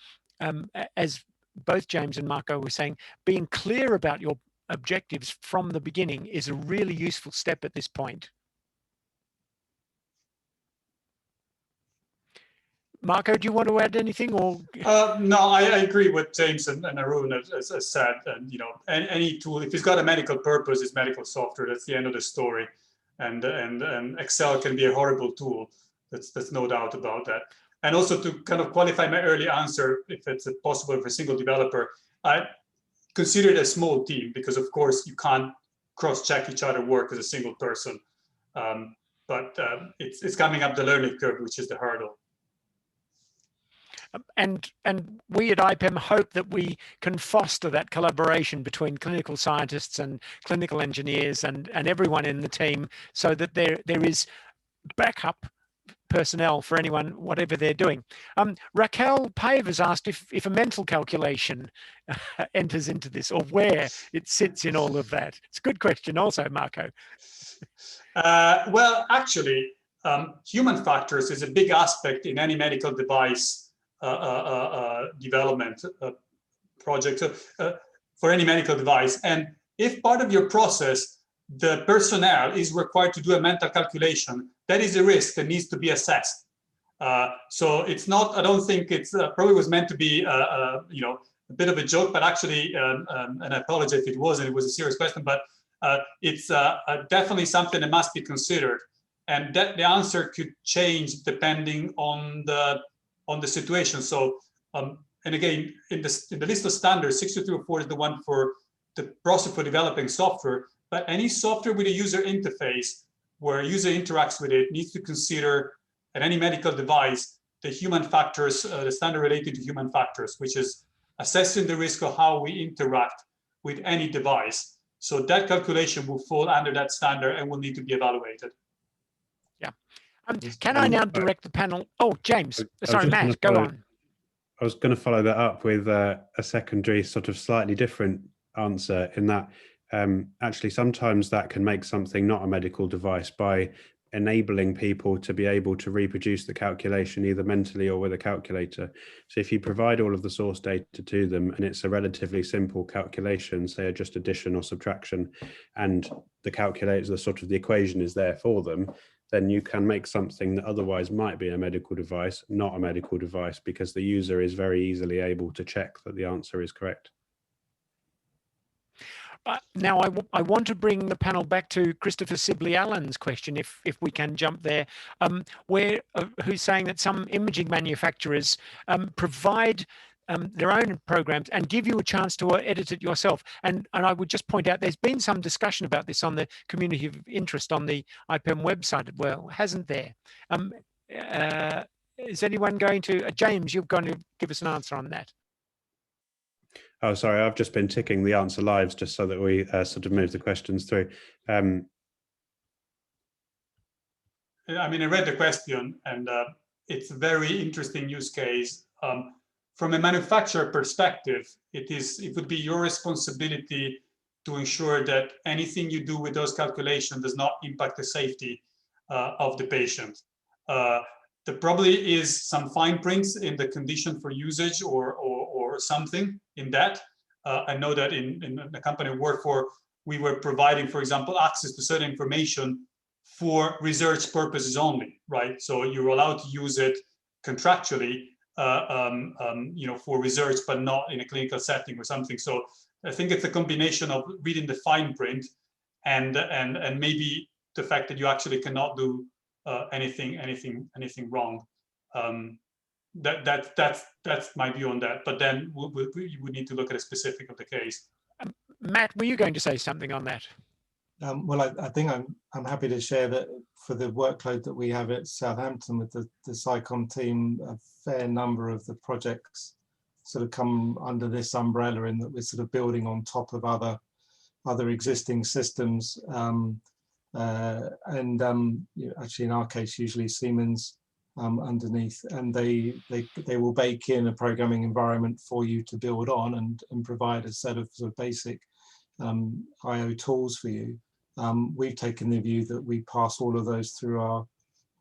Speaker 2: as both James and Marco were saying, being clear about your objectives from the beginning is a really useful step at this point. Marco, do you want to add anything? Or
Speaker 4: no, I agree with James and Arun as said. And any tool, if it's got a medical purpose, it's medical software. That's the end of the story. And Excel can be a horrible tool. That's no doubt about that. And also to kind of qualify my early answer, if it's possible for a single developer, I consider it a small team because of course you can't cross-check each other work as a single person. But it's coming up the learning curve, which is the hurdle.
Speaker 2: And we at IPEM hope that we can foster that collaboration between clinical scientists and clinical engineers and everyone in the team, so that there is backup personnel for anyone, whatever they're doing. Raquel Pave has asked if a mental calculation enters into this, or where it sits in all of that. It's a good question also, Marco.
Speaker 4: Well, actually, human factors is a big aspect in any medical device development project for any medical device. And if part of your process, the personnel is required to do a mental calculation, that is a risk that needs to be assessed. So it's not, I don't think it's probably was meant to be, a bit of a joke, but actually, and I apologize if it wasn't, it was a serious question, but it's definitely something that must be considered. And that the answer could change depending on the situation. So, and again, in the list of standards, 62304 is the one for the process for developing software, but any software with a user interface where a user interacts with it needs to consider, at any medical device, the human factors, the standard related to human factors, which is assessing the risk of how we interact with any device. So that calculation will fall under that standard and will need to be evaluated.
Speaker 2: Yeah. Can I now direct the panel? Oh, James, sorry, Matt, go on.
Speaker 3: I was going to follow that up with a secondary sort of slightly different answer, in that actually sometimes that can make something not a medical device by enabling people to be able to reproduce the calculation either mentally or with a calculator. So if you provide all of the source data to them and it's a relatively simple calculation, say just addition or subtraction, and the calculators, the sort of the equation is there for them, then you can make something that otherwise might be a medical device not a medical device, because the user is very easily able to check that the answer is correct.
Speaker 2: Now, I want to bring the panel back to Christopher Sibley-Allen's question, if we can jump there, who's saying that some imaging manufacturers provide their own programs and give you a chance to edit it yourself. And I would just point out, there's been some discussion about this on the community of interest on the IPEM website as well, hasn't there? Is anyone going to, James, you're going to give us an answer on that?
Speaker 3: Oh, sorry, I've just been ticking the answer lives just so that we sort of move the questions through.
Speaker 4: I mean, I read the question, and it's a very interesting use case. From a manufacturer perspective, it would be your responsibility to ensure that anything you do with those calculations does not impact the safety of the patient. There probably is some fine prints in the condition for usage or something in that. I know that in the company I work for, we were providing, for example, access to certain information for research purposes only, right? So you're allowed to use it contractually, for research, but not in a clinical setting or something. So I think it's a combination of reading the fine print and maybe the fact that you actually cannot do anything wrong. That's my view on that. But then you would need to look at a specific of the case.
Speaker 2: Matt, were you going to say something on that?
Speaker 6: Well, I think I'm happy to share that for the workload that we have at Southampton with the SciComm team, a fair number of the projects sort of come under this umbrella, in that we're sort of building on top of other existing systems, actually in our case usually Siemens underneath, and they will bake in a programming environment for you to build on and provide a set of sort of basic IO tools for you. We've taken the view that we pass all of those through our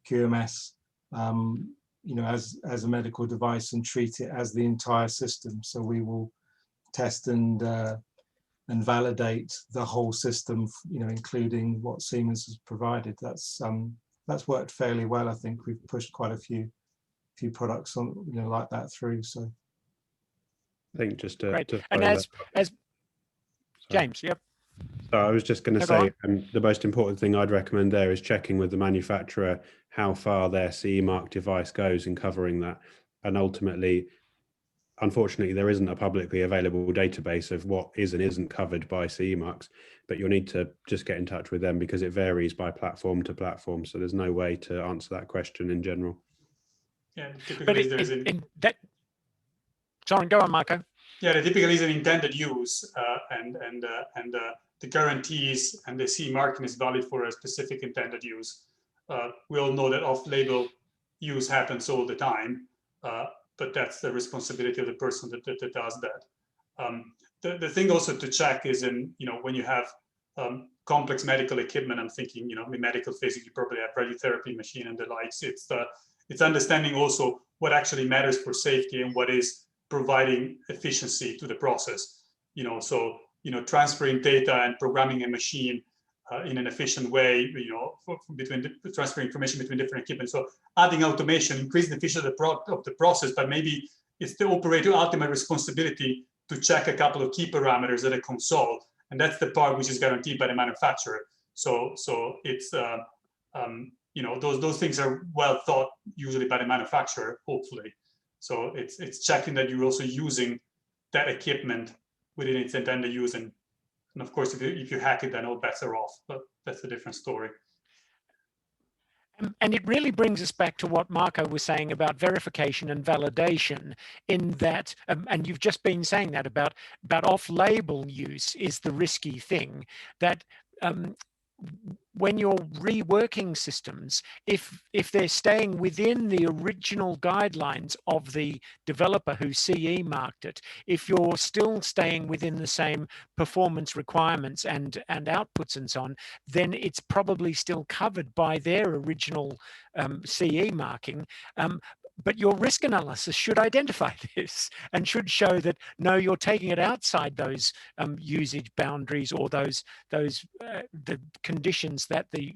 Speaker 6: QMS, as a medical device, and treat it as the entire system. So we will test and validate the whole system, including what Siemens has provided. That's worked fairly well. I think we've pushed quite a few products on, like that through. So
Speaker 3: I think just to
Speaker 2: and as James, yep.
Speaker 3: So I was just going to say, the most important thing I'd recommend there is checking with the manufacturer how far their CE mark device goes in covering that. And ultimately, unfortunately, there isn't a publicly available database of what is and isn't covered by CE marks, but you'll need to just get in touch with them because it varies by platform to platform. So there's no way to answer that question in general.
Speaker 4: Yeah, typically
Speaker 2: Sorry, go on, Marco.
Speaker 4: Yeah, there typically is an intended use, and the guarantees and the CE marking is valid for a specific intended use. We all know that off-label use happens all the time, but that's the responsibility of the person that does that. The thing also to check is when you have complex medical equipment, I'm thinking, in medical physics, you probably have radiotherapy machine and the likes. It's understanding also what actually matters for safety and what is providing efficiency to the process. So transferring data and programming a machine in an efficient way, transferring information between different equipment. So adding automation, increasing the efficiency of the process, but maybe it's the operator ultimate responsibility to check a couple of key parameters at a console, and that's the part which is guaranteed by the manufacturer. So it's those things are well thought usually by the manufacturer, hopefully. So it's checking that you're also using that equipment within its intended use, and of course if you hack it, then all bets are off. But that's a different story.
Speaker 2: And it really brings us back to what Marco was saying about verification and validation, in that, and you've just been saying that about off-label use is the risky thing, that when you're reworking systems, if they're staying within the original guidelines of the developer who CE marked it, if you're still staying within the same performance requirements and outputs and so on, then it's probably still covered by their original CE marking. but your risk analysis should identify this and should show that no, you're taking it outside those usage boundaries or those the conditions that the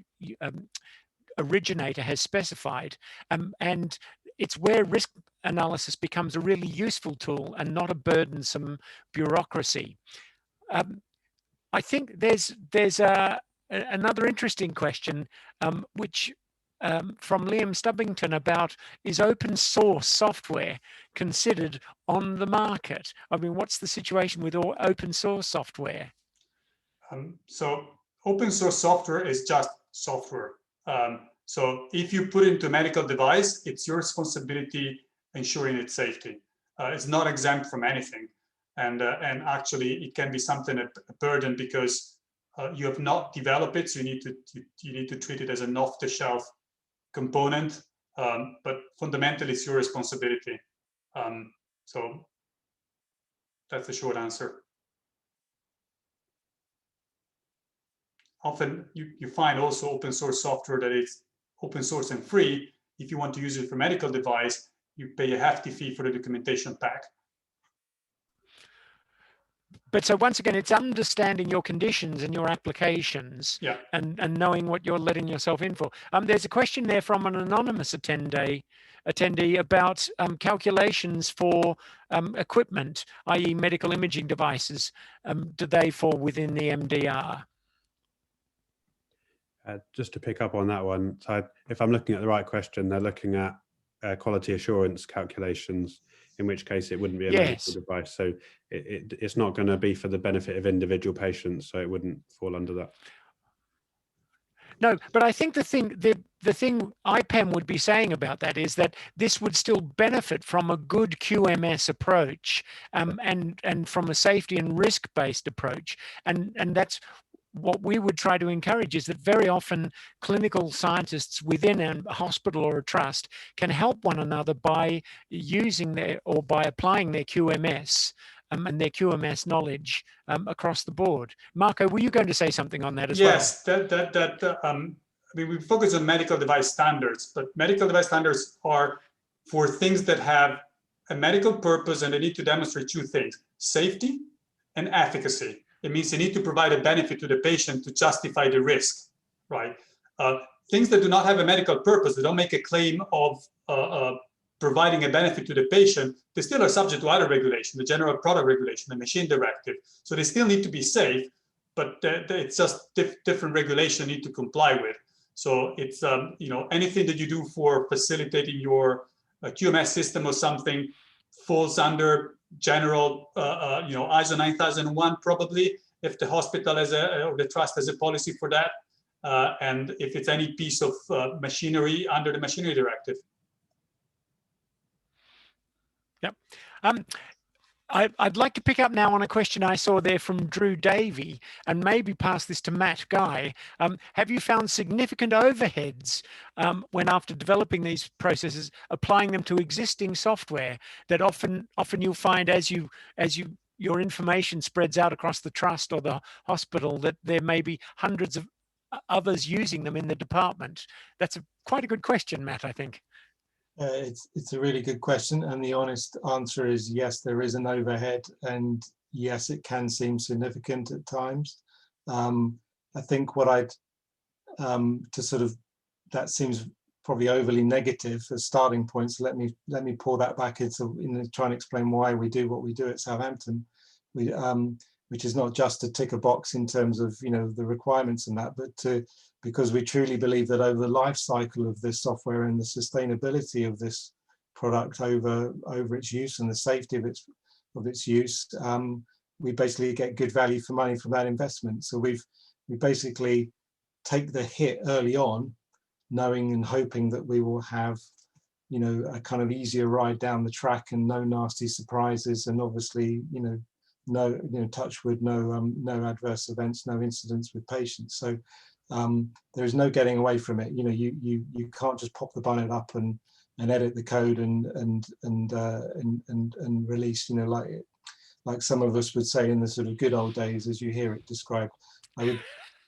Speaker 2: originator has specified, and it's where risk analysis becomes a really useful tool and not a burdensome bureaucracy. I think there's another interesting question, which from Liam Stubbington about, is open source software considered on the market? I mean, what's the situation with all open source software?
Speaker 4: So open source software is just software. So if you put into a medical device, it's your responsibility ensuring its safety. It's not exempt from anything. And actually it can be something a burden because you have not developed it, so you need to treat it as an off-the-shelf component, but fundamentally it's your responsibility. So that's the short answer. Often you find also open source software that is open source and free. If you want to use it for a medical device, you pay a hefty fee for the documentation pack.
Speaker 2: But so once again, it's understanding your conditions and your applications,
Speaker 4: yeah,
Speaker 2: and knowing what you're letting yourself in for. There's a question there from an anonymous attendee about calculations for equipment, i.e. medical imaging devices. Do they fall within the MDR?
Speaker 3: Just to pick up on that one, so if I'm looking at the right question, they're looking at quality assurance calculations, in which case it wouldn't be a medical device. So it's not going to be for the benefit of individual patients, so it wouldn't fall under that.
Speaker 2: No, but I think the thing IPEM would be saying about that is that this would still benefit from a good QMS approach, and from a safety and risk-based approach, and that's what we would try to encourage, is that very often clinical scientists within a hospital or a trust can help one another by using by applying their QMS and their QMS knowledge across the board. Marco, were you going to say something on that as well?
Speaker 4: Yes, I mean, we focus on medical device standards, but medical device standards are for things that have a medical purpose, and they need to demonstrate two things: safety and efficacy. It means they need to provide a benefit to the patient to justify the risk, right? Things that do not have a medical purpose, they don't make a claim of providing a benefit to the patient, they still are subject to other regulation, the general product regulation, the machine directive. So they still need to be safe, but it's just different regulation need to comply with. So it's anything that you do for facilitating your QMS system or something falls under general ISO 9001 probably, if the hospital has or the trust has a policy for that, and if it's any piece of machinery under the machinery directive.
Speaker 2: Yep. I'd like to pick up now on a question I saw there from Drew Davey, and maybe pass this to Matt Guy. Have you found significant overheads when, after developing these processes, applying them to existing software, that often you'll find as your information spreads out across the trust or the hospital, that there may be hundreds of others using them in the department? That's quite a good question, Matt, I think.
Speaker 6: It's a really good question, and the honest answer is yes, there is an overhead, and yes, it can seem significant at times. I think what I'd that seems probably overly negative as starting points. So let me pull that back into try and explain why we do what we do at Southampton. Which is not just to tick a box in terms of the requirements and that, but because we truly believe that over the life cycle of this software and the sustainability of this product over its use and the safety of its use, we basically get good value for money from that investment. So we basically take the hit early on, knowing and hoping that we will have a kind of easier ride down the track and no nasty surprises, and obviously no touch wood, no adverse events, no incidents with patients. So there is no getting away from it. You can't just pop the bonnet up and edit the code and release, like some of us would say in the sort of good old days, as you hear it described. I'd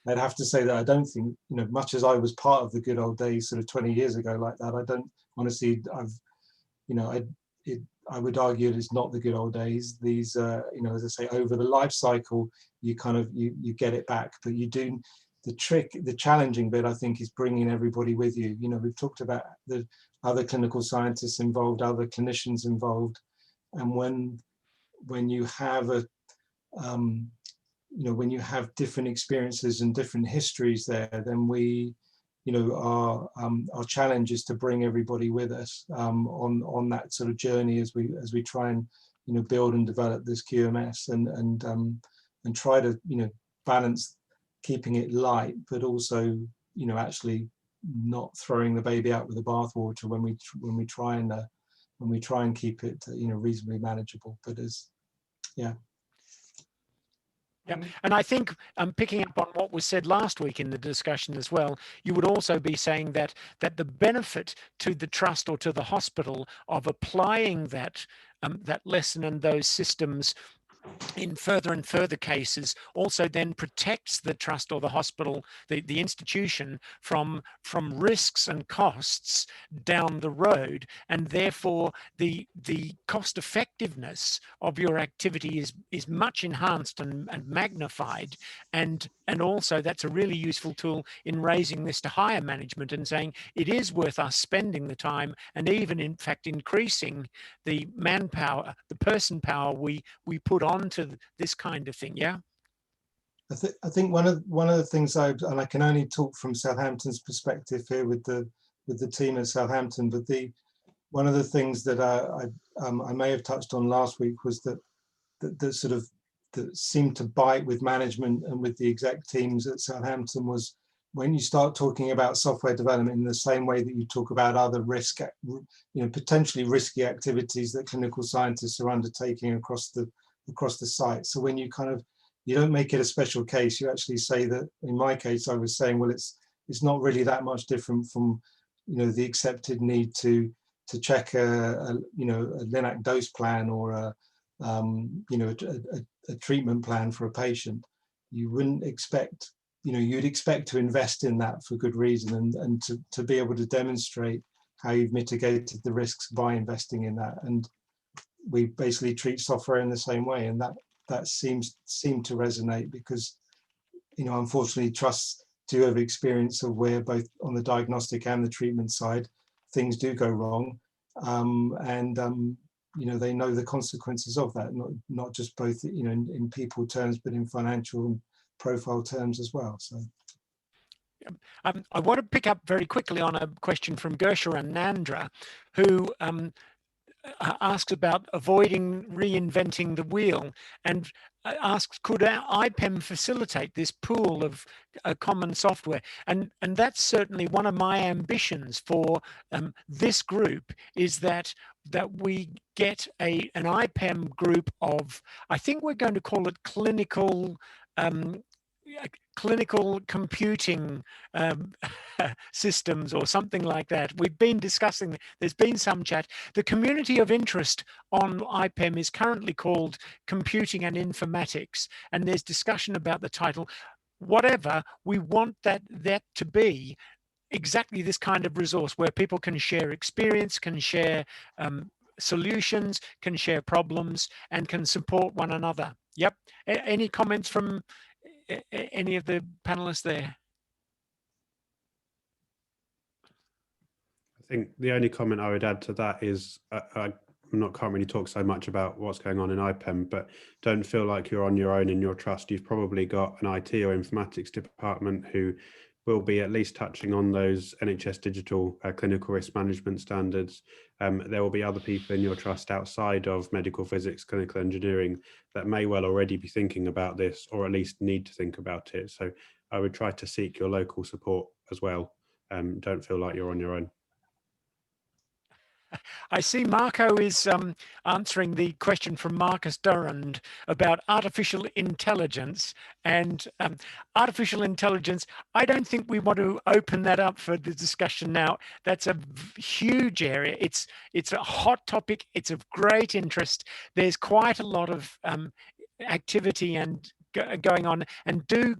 Speaker 6: have to say that I don't think, much as I was part of the good old days sort of 20 years ago like that, I don't honestly, I would argue it's not the good old days. These, as I say, over the life cycle, you kind of you get it back, but you do. The challenging bit, I think, is bringing everybody with you. We've talked about the other clinical scientists involved, other clinicians involved, and when you have when you have different experiences and different histories there, then our challenge is to bring everybody with us on that sort of journey as we try and build and develop this QMS and try to balance keeping it light, but also actually not throwing the baby out with the bathwater when we try and keep it reasonably manageable. But
Speaker 2: yeah, and I think picking up on what was said last week in the discussion as well, you would also be saying that the benefit to the trust or to the hospital of applying that lesson and those systems in further and further cases also then protects the trust or the hospital, the institution from risks and costs down the road, and therefore the cost effectiveness of your activity is much enhanced and magnified, and also that's a really useful tool in raising this to higher management and saying it is worth us spending the time and even in fact increasing the manpower, the person power we put onto this kind of thing. Yeah,
Speaker 6: I think one of the things and I can only talk from Southampton's perspective here with the team at Southampton, but one of the things that I may have touched on last week was that seemed to bite with management and with the exec teams at Southampton was when you start talking about software development in the same way that you talk about other potentially risky activities that clinical scientists are undertaking across the site. So when you you don't make it a special case, you actually say that, in my case, I was saying, well, it's not really that much different from, the accepted need to check a LINAC dose plan or a treatment plan for a patient. You wouldn't expect, you'd expect to invest in that for good reason and to be able to demonstrate how you've mitigated the risks by investing in that. And we basically treat software in the same way, and that seemed to resonate because, unfortunately, trusts do have experience of where both on the diagnostic and the treatment side, things do go wrong, and they know the consequences of that, not just both in people terms, but in financial and profile terms as well. So.
Speaker 2: I want to pick up very quickly on a question from Gersha and Nandra, who asks about avoiding reinventing the wheel and asks, could IPEM facilitate this pool of common software? And that's certainly one of my ambitions for this group, is that we get an IPEM group of, I think we're going to call it clinical computing systems or something like that. We've been discussing, there's been some chat. The community of interest on IPEM is currently called Computing and Informatics, and there's discussion about the title. Whatever, we want that to be exactly this kind of resource where people can share experience, can share solutions, can share problems, and can support one another. Yep. Any comments from any of the panelists there?
Speaker 3: I think the only comment I would add to that is can't really talk so much about what's going on in IPEM, but don't feel like you're on your own in your trust. You've probably got an IT or informatics department who will be at least touching on those NHS digital clinical risk management standards. There will be other people in your trust outside of medical physics, clinical engineering that may well already be thinking about this, or at least need to think about it. So I would try to seek your local support as well. Don't feel like you're on your own.
Speaker 2: I see Marco is answering the question from Marcus Durand about artificial intelligence. And artificial intelligence, I don't think we want to open that up for the discussion now. That's a huge area. It's a hot topic. It's of great interest. There's quite a lot of activity and going on, and do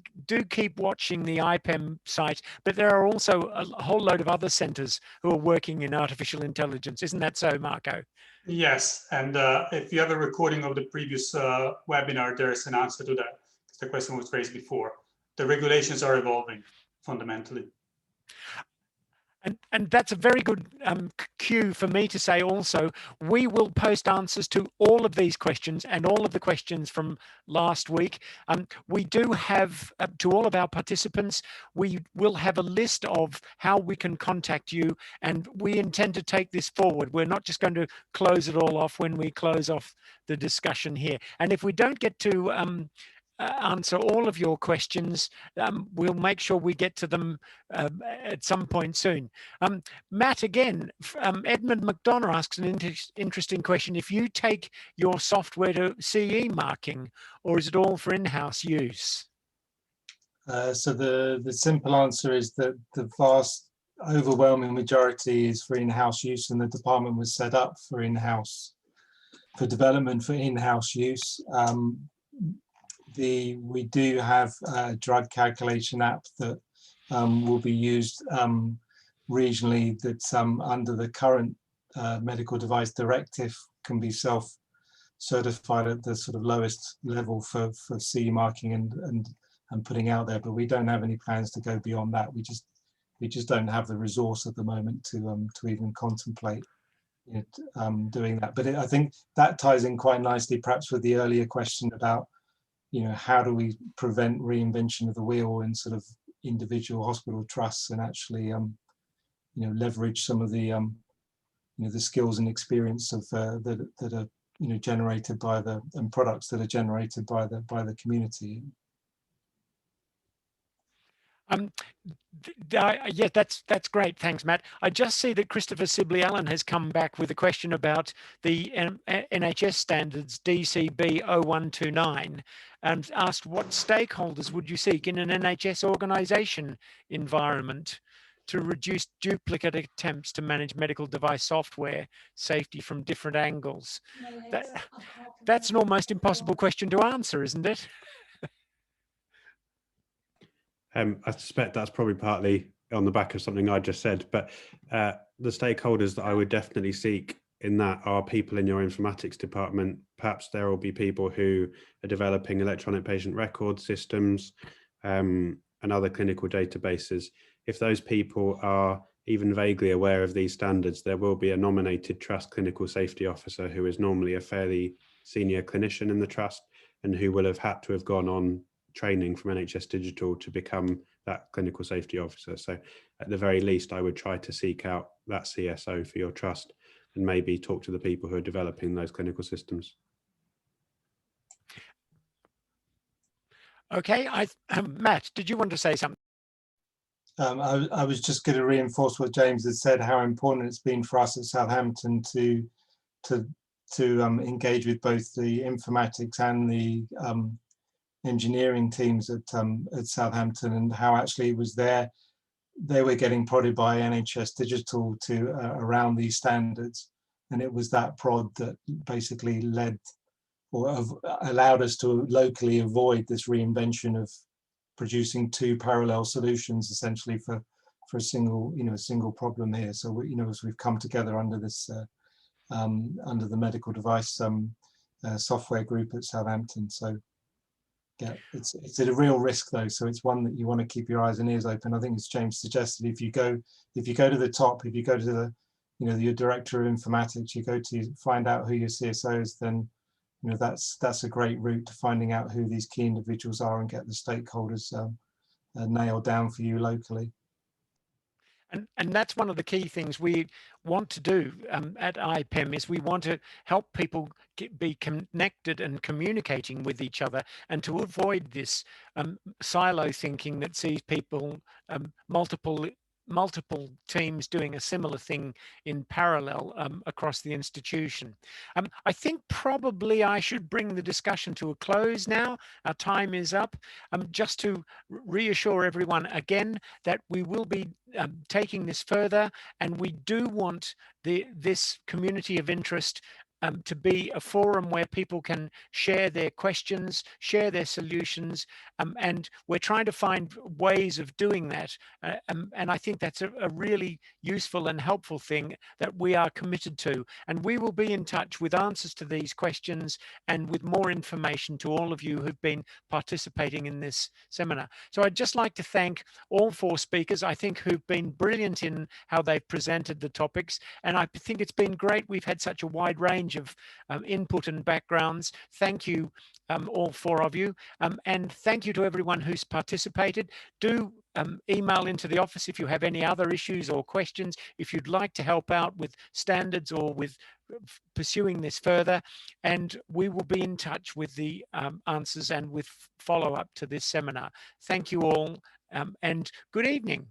Speaker 2: keep watching the IPEM site. But there are also a whole load of other centres who are working in artificial intelligence. Isn't that so, Marco?
Speaker 4: Yes, and if you have a recording of the previous webinar, there's an answer to that. The question was raised before. The regulations are evolving fundamentally.
Speaker 2: And that's a very good cue for me to say also, we will post answers to all of these questions and all of the questions from last week. We do have, to all of our participants, we will have a list of how we can contact you, and we intend to take this forward. We're not just going to close it all off when we close off the discussion here. And if we don't get to answer all of your questions, we'll make sure we get to them at some point soon. Matt, again, Edmund McDonough asks an interesting question. If you take your software to CE marking, or is it all for in-house use?
Speaker 6: So the simple answer is that the vast overwhelming majority is for in-house use, and the department was set up for in-house, for development for in-house use. We do have a drug calculation app that will be used regionally, that's under the current medical device directive, can be self-certified at the sort of lowest level for CE marking and putting out there, but we don't have any plans to go beyond that. We just don't have the resource at the moment to even contemplate it, doing that. But I think that ties in quite nicely perhaps with the earlier question about, how do we prevent reinvention of the wheel in sort of individual hospital trusts, and actually, leverage some of the, the skills and experience of that are, generated by and products that are generated by the community.
Speaker 2: Yeah, that's great. Thanks, Matt. I just see that Christopher Sibley Allen has come back with a question about the NHS standards DCB 0129 and asked, what stakeholders would you seek in an NHS organisation environment to reduce duplicate attempts to manage medical device software safety from different angles? That's an almost impossible question to answer, isn't it?
Speaker 3: I suspect that's probably partly on the back of something I just said, but the stakeholders that I would definitely seek in that are people in your informatics department. Perhaps there will be people who are developing electronic patient record systems and other clinical databases. If those people are even vaguely aware of these standards, there will be a nominated trust clinical safety officer who is normally a fairly senior clinician in the trust and who will have had to have gone on training from NHS Digital to become that clinical safety officer. So at the very least, I would try to seek out that CSO for your trust and maybe talk to the people who are developing those clinical systems.
Speaker 2: Okay, Matt, did you want to say something?
Speaker 6: I was just going to reinforce what James had said, how important it's been for us at Southampton to engage with both the informatics and the engineering teams at Southampton, and how actually it was they were getting prodded by NHS Digital to around these standards, and it was that prod that basically led or allowed us to locally avoid this reinvention of producing two parallel solutions essentially for a single problem here. So as we've come together under this under the medical device software group at Southampton. So yeah, it's a real risk though, so it's one that you want to keep your eyes and ears open. I think as James suggested, if you go to the top, if you go to the your director of informatics, you go to find out who your CSO is, then that's a great route to finding out who these key individuals are and get the stakeholders nailed down for you locally.
Speaker 2: And that's one of the key things we want to do at IPEM, is we want to help people be connected and communicating with each other, and to avoid this silo thinking that sees people, multiple teams doing a similar thing in parallel across the institution. I think probably I should bring the discussion to a close now. Our time is up. Just to reassure everyone again that we will be taking this further, and we do want this community of interest to be a forum where people can share their questions, share their solutions, and we're trying to find ways of doing that. And I think that's a really useful and helpful thing that we are committed to. And we will be in touch with answers to these questions and with more information to all of you who've been participating in this seminar. So I'd just like to thank all 4 speakers, I think, who've been brilliant in how they've presented the topics. And I think it's been great. We've had such a wide range of input and backgrounds. Thank you, all 4 of you. And thank you to everyone who's participated. Do email into the office if you have any other issues or questions, if you'd like to help out with standards or with pursuing this further, and we will be in touch with the answers and with follow-up to this seminar. Thank you all, and good evening.